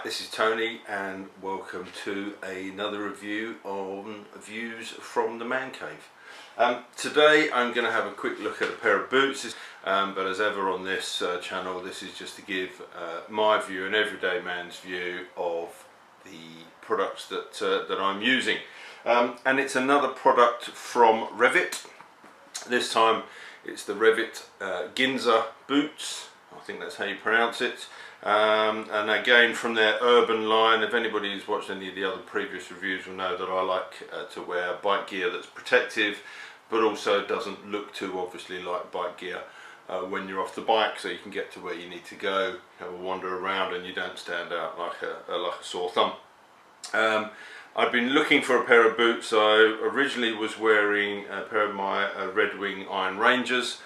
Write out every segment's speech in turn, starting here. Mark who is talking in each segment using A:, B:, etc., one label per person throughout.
A: This is Tony and welcome to another review on views from the man cave. Today I'm going to have a quick look at a pair of boots, but as ever on this channel, this is just to give my view, an everyday man's view of the products that I'm using. And it's another product from Rev'it. This time it's the Rev'it Ginza boots. I think that's how you pronounce it. And again, from their urban line, if anybody who's watched any of the other previous reviews will know that I like to wear bike gear that's protective but also doesn't look too obviously like bike gear when you're off the bike, so you can get to where you need to go, have a wander around and you don't stand out like a sore thumb. I've been looking for a pair of boots. I originally was wearing a pair of my Red Wing Iron Rangers,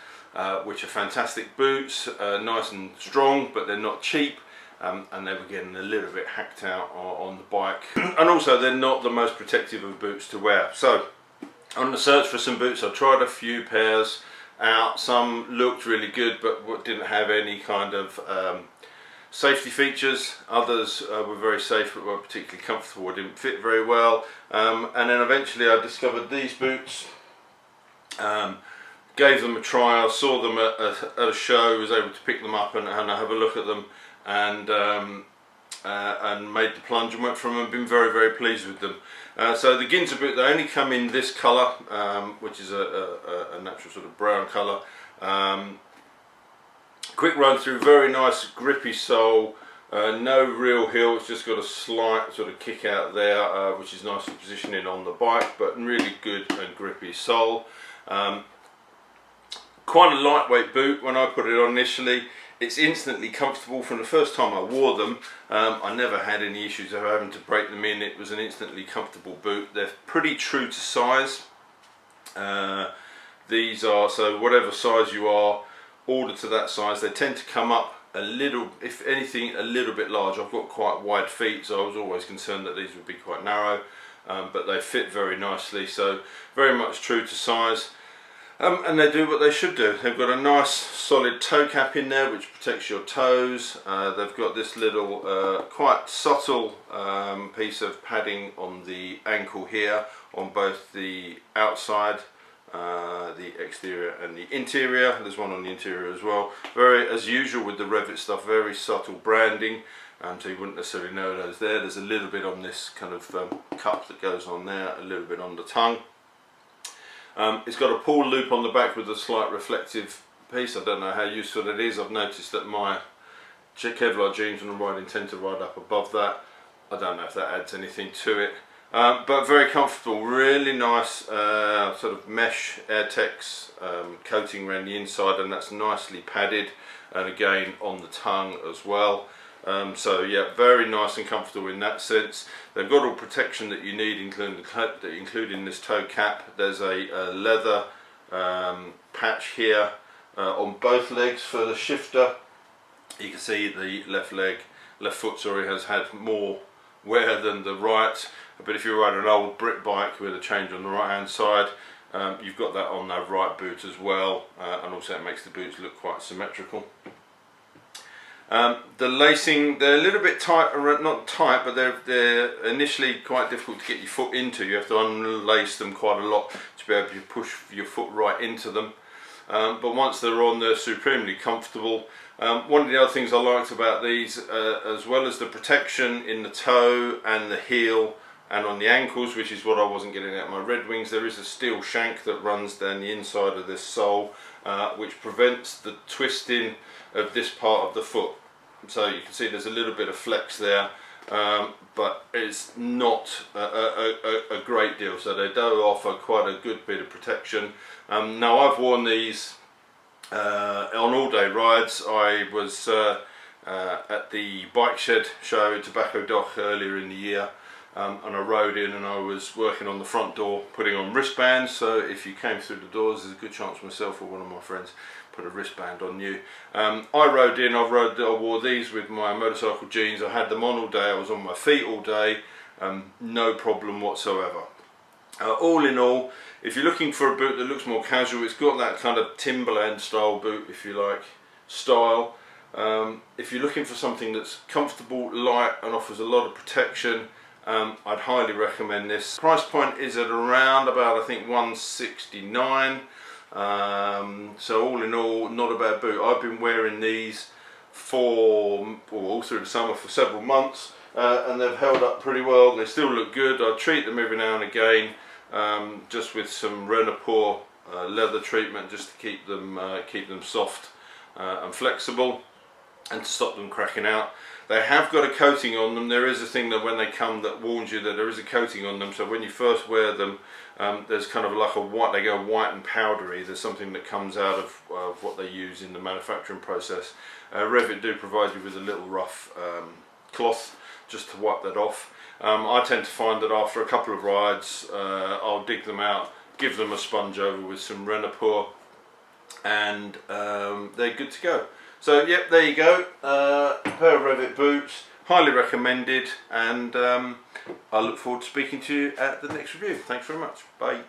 A: which are fantastic boots, nice and strong, but they're not cheap, and they were getting a little bit hacked out on the bike, and also they're not the most protective of boots to wear. So on the search for some boots, I tried a few pairs out. Some looked really good but didn't have any kind of safety features. Others were very safe but weren't particularly comfortable or didn't fit very well, and then eventually I discovered these boots. Gave them a try. I saw them at a show, was able to pick them up and have a look at them, and made the plunge and went from them. Been very pleased with them. So the Ginza boot, they only come in this colour, which is a natural sort of brown colour. Quick run through, very nice grippy sole, no real heel, it's just got a slight sort of kick out there, which is nice for positioning on the bike, but really good and grippy sole. Quite a lightweight boot. When I put it on initially, it's instantly comfortable. From the first time I wore them, I never had any issues of having to break them in. It was an instantly comfortable boot. They're pretty true to size. These are, so whatever size you are, order to that size. They tend to come up a little, if anything, a little bit large. I've got quite wide feet, so I was always concerned that these would be quite narrow, but they fit very nicely, so very much true to size. And they do what they should do. They've got a nice solid toe cap in there which protects your toes. They've got this little quite subtle piece of padding on the ankle here on both the outside, the exterior and the interior. There's one on the interior as well. Very, as usual with the Rev'it stuff, very subtle branding, so you wouldn't necessarily know those there. There's a little bit on this kind of cup that goes on there, a little bit on the tongue. It's got a pull loop on the back with a slight reflective piece. I don't know how useful it is. I've noticed that my Kevlar jeans when I'm riding tend to ride up above that. I don't know if that adds anything to it, but very comfortable. Really nice sort of mesh Airtex coating around the inside, and that's nicely padded, and again on the tongue as well. So yeah, very nice and comfortable in that sense. They've got all protection that you need, including this toe cap. There's a leather patch here on both legs for the shifter. You can see the left foot has had more wear than the right, but if you're riding an old Brit bike with a change on the right hand side, you've got that on the right boot as well, and also it makes the boots look quite symmetrical. The lacing, they're a little bit tight, not tight, but they're initially quite difficult to get your foot into. You have to unlace them quite a lot to be able to push your foot right into them. But once they're on, they're supremely comfortable. One of the other things I liked about these, as well as the protection in the toe and the heel and on the ankles, which is what I wasn't getting at my Red Wings, there is a steel shank that runs down the inside of this sole, which prevents the twisting of this part of the foot. So you can see there's a little bit of flex there, but it's not a great deal, so they do offer quite a good bit of protection. Now I've worn these on all day rides. I was at the bike shed show at Tobacco Dock earlier in the year, and I rode in and I was working on the front door putting on wristbands, so if you came through the doors there's a good chance myself or one of my friends put a wristband on you. I rode in, I wore these with my motorcycle jeans. I had them on all day, I was on my feet all day, no problem whatsoever. All in all, if you're looking for a boot that looks more casual, it's got that kind of Timberland style boot, if you like, style. If you're looking for something that's comfortable, light and offers a lot of protection, I'd highly recommend this. Price point is at around about, I think, $169. So all in all, not a bad boot. I've been wearing these for all through the summer for several months, and they've held up pretty well. They still look good. I treat them every now and again, just with some Rev'it leather treatment, just to keep them soft and flexible, and to stop them cracking out. They have got a coating on them. There is a thing that when they come that warns you that there is a coating on them, so when you first wear them, there's kind of like a white, they go white and powdery. There's something that comes out of what they use in the manufacturing process. Rev'it do provide you with a little rough cloth just to wipe that off. I tend to find that after a couple of rides, I'll dig them out, give them a sponge over with some Rev'it, and they're good to go. So yep, there you go, a pair of Rev'it boots, highly recommended, and I look forward to speaking to you at the next review. Thanks very much, bye.